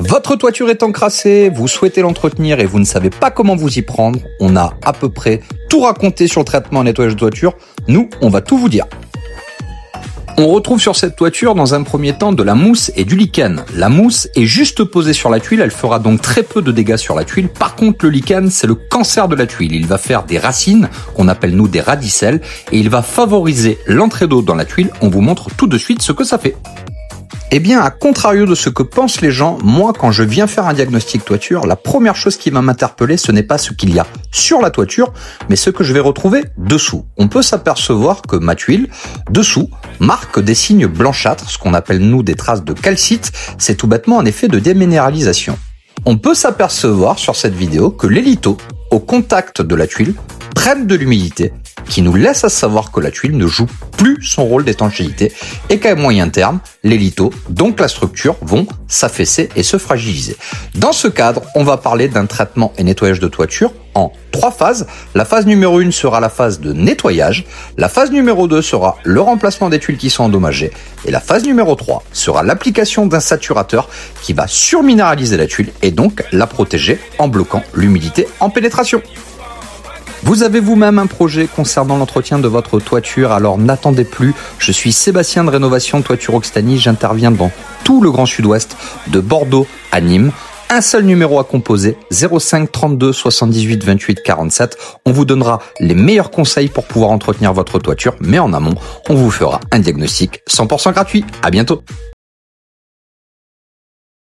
Votre toiture est encrassée, vous souhaitez l'entretenir et vous ne savez pas comment vous y prendre. On a à peu près tout raconté sur le traitement et nettoyage de toiture. Nous, on va tout vous dire. On retrouve sur cette toiture dans un premier temps de la mousse et du lichen. La mousse est juste posée sur la tuile, elle fera donc très peu de dégâts sur la tuile. Par contre, le lichen, c'est le cancer de la tuile. Il va faire des racines, qu'on appelle nous des radicelles, et il va favoriser l'entrée d'eau dans la tuile. On vous montre tout de suite ce que ça fait. Eh bien, à contrario de ce que pensent les gens, moi, quand je viens faire un diagnostic toiture, la première chose qui va m'interpeller, ce n'est pas ce qu'il y a sur la toiture, mais ce que je vais retrouver dessous. On peut s'apercevoir que ma tuile, dessous, marque des signes blanchâtres, ce qu'on appelle nous des traces de calcite. C'est tout bêtement un effet de déminéralisation. On peut s'apercevoir sur cette vidéo que les lithos, au contact de la tuile, prennent de l'humidité, qui nous laisse à savoir que la tuile ne joue plus son rôle d'étanchéité et qu'à moyen terme, les lithos, donc la structure, vont s'affaisser et se fragiliser. Dans ce cadre, on va parler d'un traitement et nettoyage de toiture en 3 phases. La phase numéro 1 sera la phase de nettoyage, la phase numéro 2 sera le remplacement des tuiles qui sont endommagées et la phase numéro 3 sera l'application d'un saturateur qui va surminéraliser la tuile et donc la protéger en bloquant l'humidité en pénétration. Vous avez vous-même un projet concernant l'entretien de votre toiture, alors n'attendez plus. Je suis Sébastien de Rénovation Toiture Occitanie, j'interviens dans tout le Grand Sud-Ouest, de Bordeaux à Nîmes. Un seul numéro à composer, 05 32 78 28 47. On vous donnera les meilleurs conseils pour pouvoir entretenir votre toiture, mais en amont, on vous fera un diagnostic 100% gratuit. À bientôt.